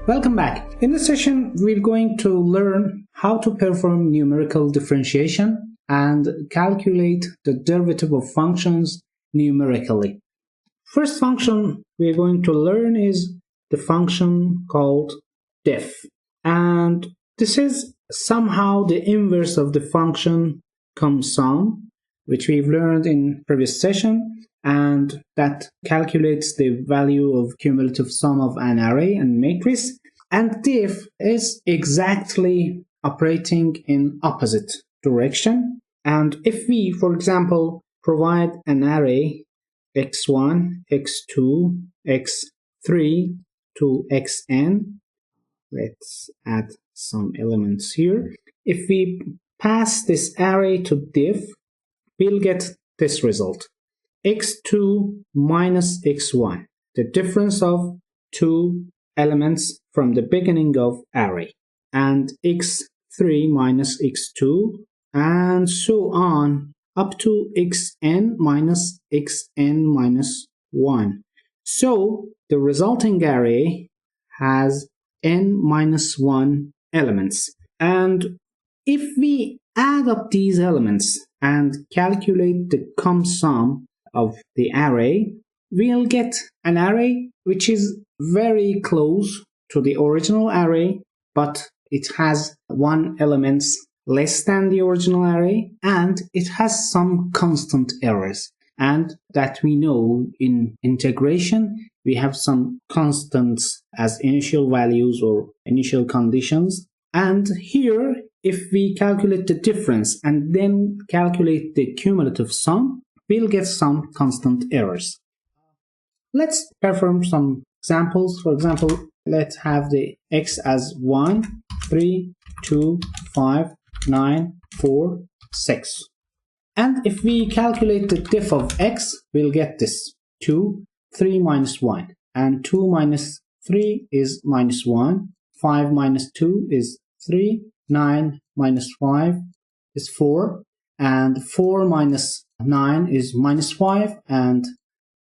Welcome back. In this session, we're going to learn how to perform numerical differentiation and calculate the derivative of functions numerically. First function we're going to learn is the function called diff. And this is somehow the inverse of the function comSum, which we've learned in previous session, and that calculates the value of cumulative sum of an array and matrix. And diff is exactly operating in opposite direction. And if we, for example, provide an array x1, x2, x3 to xn, let's add some elements here. If we pass this array to diff, we'll get this result. x2 minus x1, the difference of two elements from the beginning of array, and x3 minus x2, and so on up to xn minus 1. So the resulting array has n minus 1 elements. And if we add up these elements and calculate the comSum of the array, we'll get an array which is very close to the original array, but it has one element less than the original array, and it has some constant errors. And that we know in integration, we have some constants as initial values or initial conditions. And here, if we calculate the difference and then calculate the cumulative sum, we'll get some constant errors. Let's perform some examples. For example, let's have the x as 1, 3, 2, 5, 9, 4, 6. And if we calculate the diff of x, we'll get this 2, 3 minus 1. And 2 minus 3 is minus 1. 5 minus 2 is 3. 9 minus 5 is 4. And 4 minus 9 is minus 5. And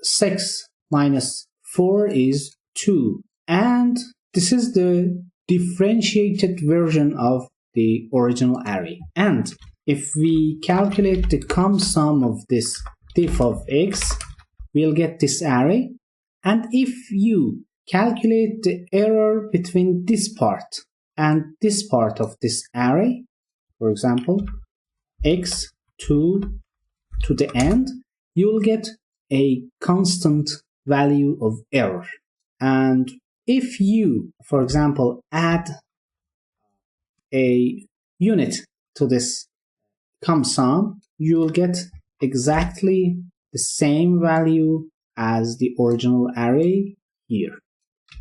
6 minus 4 is 2. And this is the differentiated version of the original array. And if we calculate the comSum of this diff of x, we'll get this array. And if you calculate the error between this part and this part of this array, for example, x2 to the end, you'll get a constant value of error. And if you, for example, add a unit to this comSum, you'll get exactly the same value as the original array here.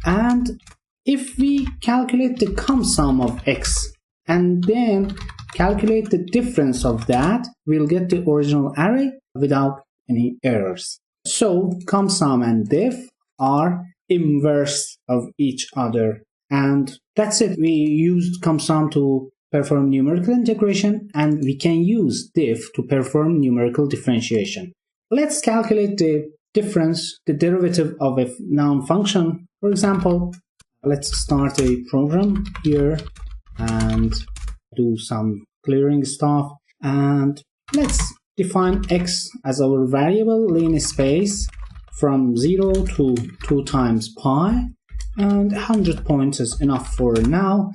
And if we calculate the comSum of x and then calculate the difference of that, we'll get the original array without any errors. So comSum and diff are inverse of each other. And that's it. We used comSum to perform numerical integration, and we can use diff to perform numerical differentiation. Let's calculate the difference, the derivative of a known function. For example, let's start a program here and do some clearing stuff. And let's define x as our variable in space from 0 to 2 times pi. And 100 points is enough for now.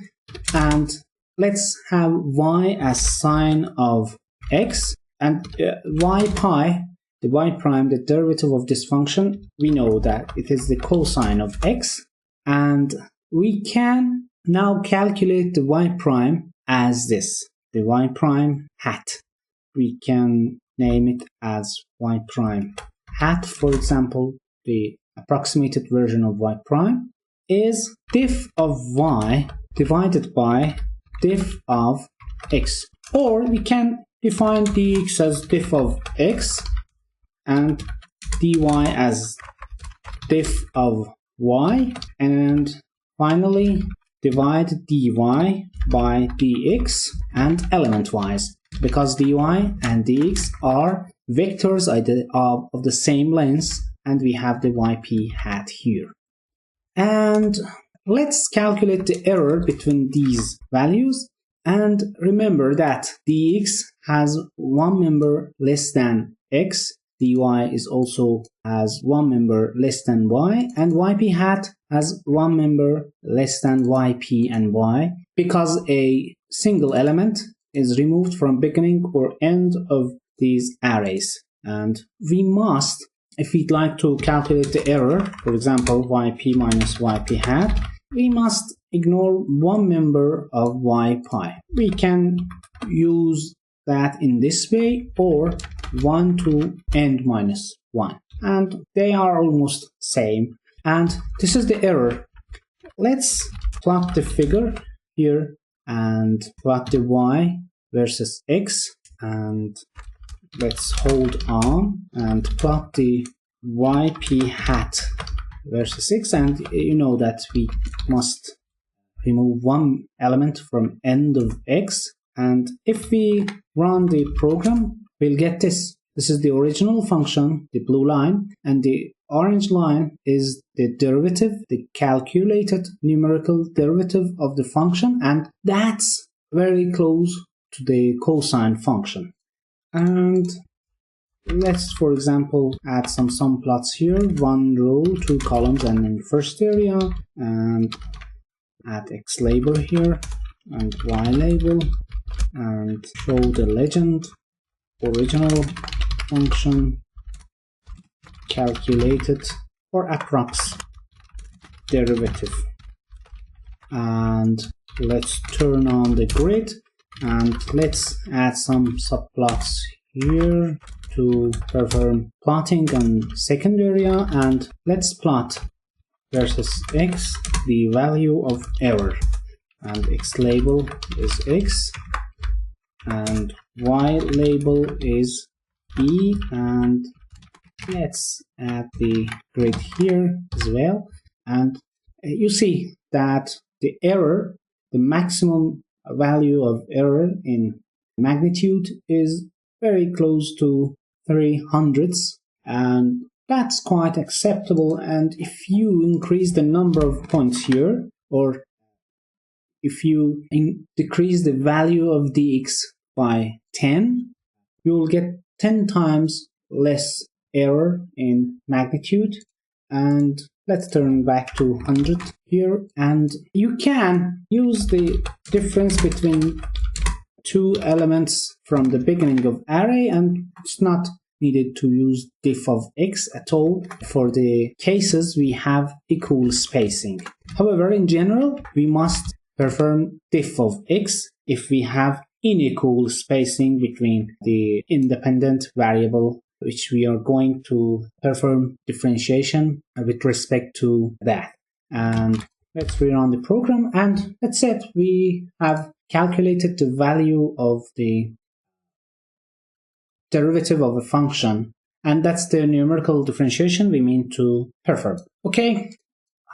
And let's have y as sine of x, and y pi, the y prime, the derivative of this function, we know that it is the cosine of x. And we can now calculate the y prime as this, the y prime hat. We can name it as y prime hat. For example, the approximated version of y prime is diff of y divided by diff of x. Or we can define dx as diff of x and dy as diff of y, and finally divide dy by dx and element wise, because dy and dx are vectors of the same length, and we have the yp hat here. And let's calculate the error between these values. And remember that dx has one member less than x, dy is also has one member less than y, and yp hat has one member less than yp and y, because a single element is removed from beginning or end of these arrays. And we must, if we'd like to calculate the error, for example yp minus yp hat, we must ignore one member of ypi. We can use that in this way, or 1 to n minus 1, and they are almost same, and this is the error. Let's plot the figure here and plot the y versus x, and let's hold on and plot the yp hat versus x, and you know that we must remove one element from end of x, and if we run the program, we'll get this. This is the original function, the blue line, and the orange line is the derivative, the calculated numerical derivative of the function, and that's very close to the cosine function. And let's, for example, add some sum plots here, 1 row, 2 columns, and in the first area, and add x label here and y label, and show the legend, original function, calculated or approx derivative. And let's turn on the grid, and let's add some subplots here to perform plotting on second area, and let's plot versus x the value of error, and x label is x and y label is e, and let's add the grid here as well. And you see that the error, the maximum value of error in magnitude is very close to 300ths, and that's quite acceptable. And if you increase the number of points here, or if you decrease the value of dx by 10, you will get 10 times less error in magnitude. And let's turn back to 100 here, and you can use the difference between two elements from the beginning of array, and it's not needed to use diff of x at all for the cases we have equal spacing. However, in general, we must perform diff of x if we have unequal spacing between the independent variable which we are going to perform differentiation with respect to that. And let's rerun the program, and that's it. We have calculated the value of the derivative of a function, and that's the numerical differentiation we mean to perform. Okay.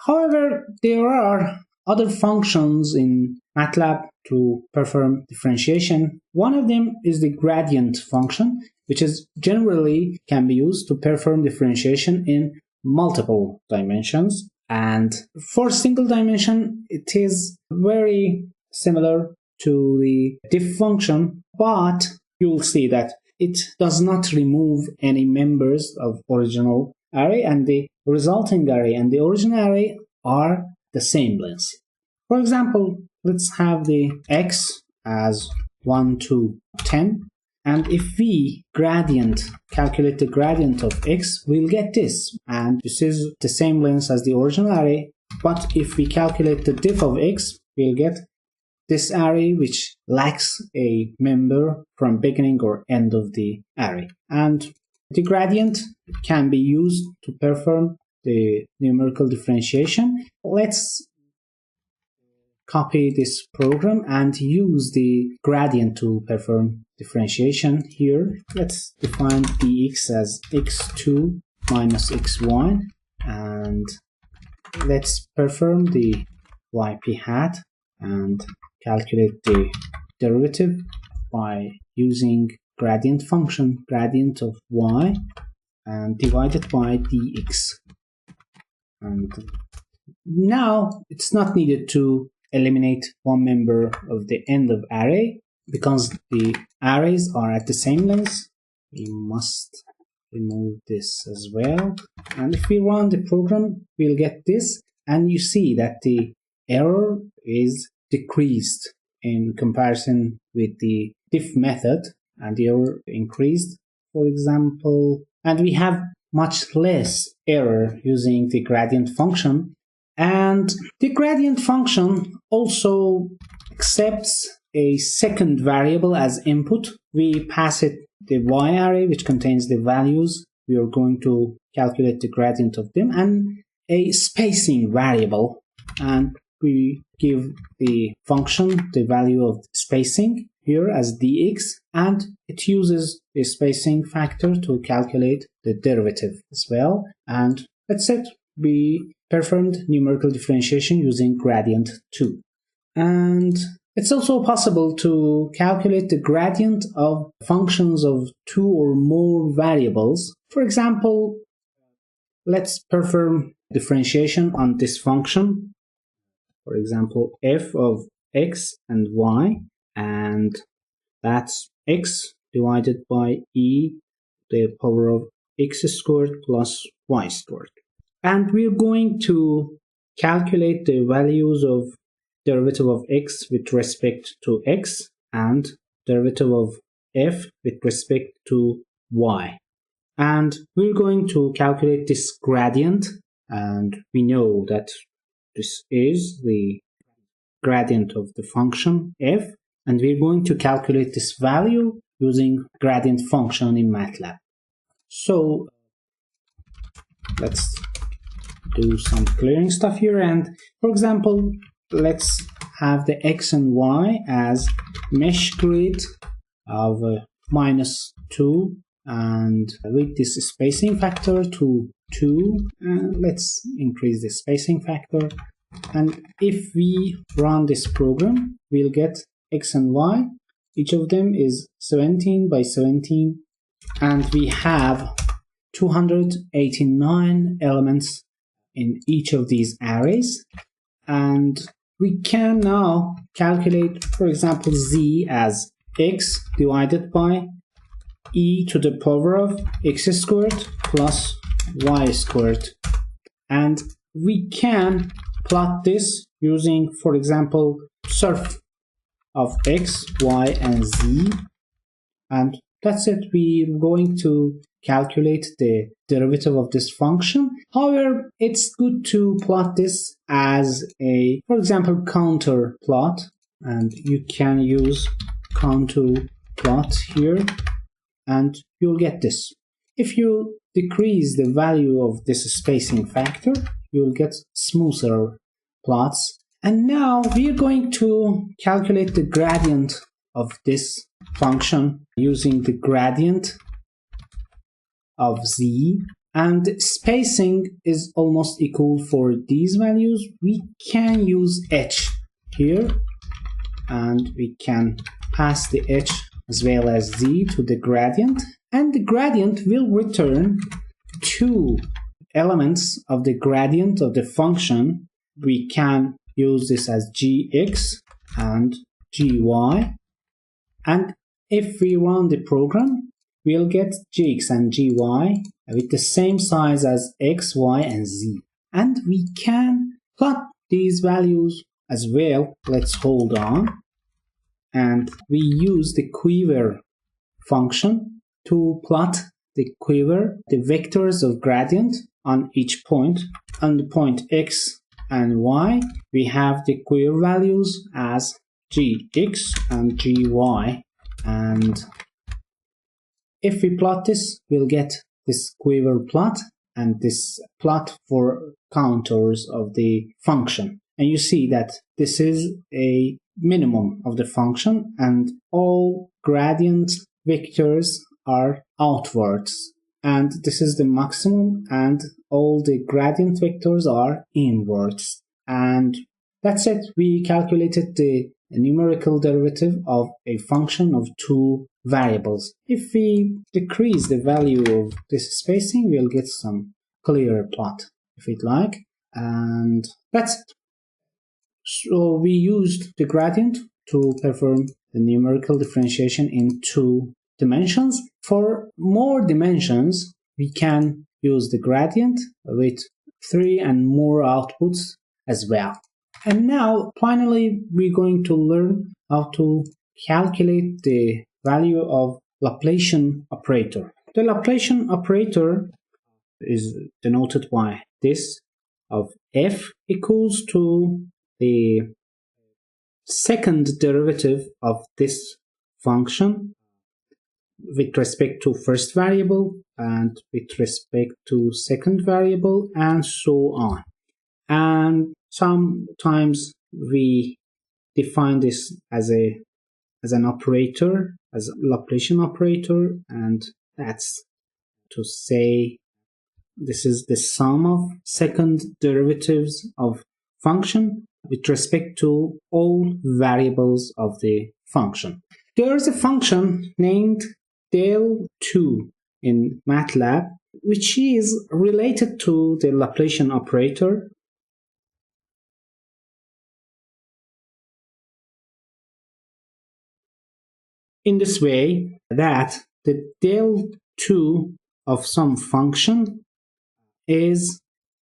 However, there are other functions in MATLAB to perform differentiation. One of them is the gradient function, which is generally can be used to perform differentiation in multiple dimensions. And for single dimension, it is very similar to the diff function, but you'll see that it does not remove any members of original array, and the resulting array and the original array are the same length. For example, let's have the x as 1 to 10, and if we calculate the gradient of x, we'll get this, and this is the same length as the original array. But if we calculate the diff of x, we'll get this array which lacks a member from beginning or end of the array. And the gradient can be used to perform the numerical differentiation. Let's copy this program and use the gradient to perform differentiation here. Let's define dx as x2 minus x1, and let's perform the yp hat and calculate the derivative by using gradient function, gradient of y, and divided by dx. And Now it's not needed to eliminate one member of the end of array because the arrays are at the same length. We must remove this as well. And if we run the program, we'll get this, and you see that the error is decreased in comparison with the diff method, and the error increased, for example, and we have much less error using the gradient function. And the gradient function also accepts a second variable as input. We pass it the y array, which contains the values we are going to calculate the gradient of them, and a spacing variable, and we give the function the value of spacing here as dx, and it uses the spacing factor to calculate the derivative as well. And that's it. We performed numerical differentiation using gradient 2. And it's also possible to calculate the gradient of functions of 2 or more variables. For example, let's perform differentiation on this function. For example, f of x and y, and that's x divided by e to the power of x squared plus y squared. And we're going to calculate the values of derivative of x with respect to x and derivative of f with respect to y. And we're going to calculate this gradient, and we know that this is the gradient of the function f, and we're going to calculate this value using gradient function in MATLAB. So let's do some clearing stuff here, and for example, let's have the x and y as mesh grid of -2, and with this spacing factor to 2, and let's increase the spacing factor. And if we run this program, we'll get x and y, each of them is 17 by 17, and we have 289 elements in each of these arrays. And we can now calculate, for example, z as x divided by e to the power of x squared plus y squared. And we can plot this using, for example, surf of x, y, and z. And that's it. We're going to calculate the derivative of this function. However, it's good to plot this as a, for example, counter plot, and you can use contour plot here, and you'll get this. If you decrease the value of this spacing factor, you'll get smoother plots. And now we're going to calculate the gradient of this function using the gradient of z, and spacing is almost equal for these values. We can use h here, and we can pass the h as well as z to the gradient, and the gradient will return 2 elements of the gradient of the function. We can use this as gx and gy, and if we run the program, we'll get gx and gy with the same size as x, y, and z. And we can plot these values as well. Let's hold on. And we use the quiver function to plot the quiver, the vectors of gradient on each point. On the point x and y, we have the quiver values as gx and gy. And if we plot this, we'll get this quiver plot and this plot for contours of the function. And you see that this is a minimum of the function, and all gradient vectors are outwards. And this is the maximum, and all the gradient vectors are inwards. And that's it. We calculated the numerical derivative of a function of 2 variables. If we decrease the value of this spacing, we'll get some clearer plot if we'd like. and that's it. So we used the gradient to perform the numerical differentiation in 2 dimensions. For more dimensions, we can use the gradient with 3 and more outputs as well. And now, finally, we're going to learn how to calculate the value of Laplacian operator. The Laplacian operator is denoted by this of f equals to the second derivative of this function with respect to first variable and with respect to second variable and so on. And sometimes we define this as an operator, as a Laplacian operator, and that's to say this is the sum of second derivatives of function with respect to all variables of the function. There is a function named del2 in MATLAB, which is related to the Laplacian operator. In this way that the del2 of some function is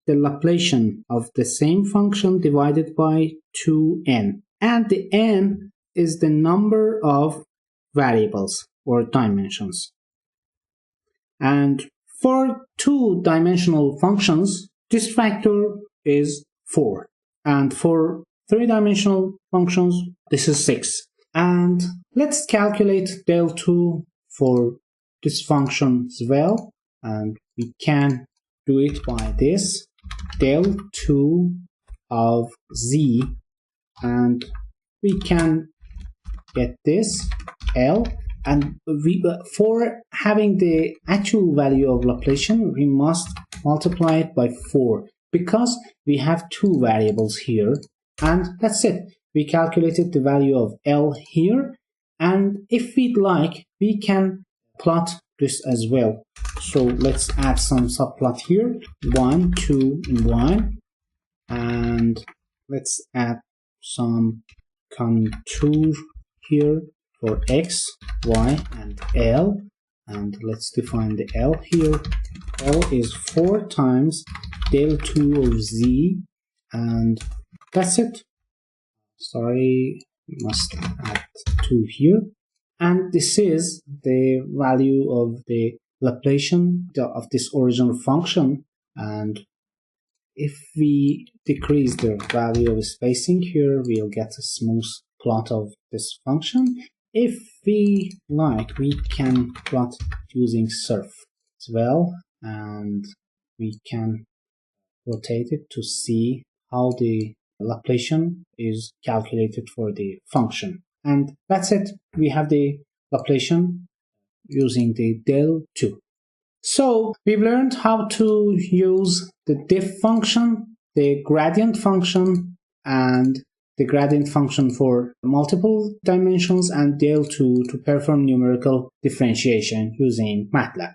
the Laplacian of the same function divided by 2n, and the n is the number of variables or dimensions. And for 2-dimensional functions, this factor is 4, and for 3-dimensional functions, this is 6. And let's calculate del2 for this function as well, and we can do it by this del2 of z, and we can get this L, and for having the actual value of Laplacian, we must multiply it by 4 because we have 2 variables here, and that's it. We calculated the value of L here, and if we'd like, we can plot this as well. So let's add some subplot here, 1, 2, and 1, and let's add some contour here for x, y, and L, and let's define the L here. L is 4 times del2 of z, and that's it. Sorry, we must add 2 here, and this is the value of the Laplacian of this original function. And if we decrease the value of spacing here, we'll get a smooth plot of this function. If we like, we can plot using surf as well, and we can rotate it to see how the Laplacian is calculated for the function. And that's it. We have the Laplacian using the del2. So we've learned how to use the diff function, the gradient function, and the gradient function for multiple dimensions, and del2 to perform numerical differentiation using MATLAB.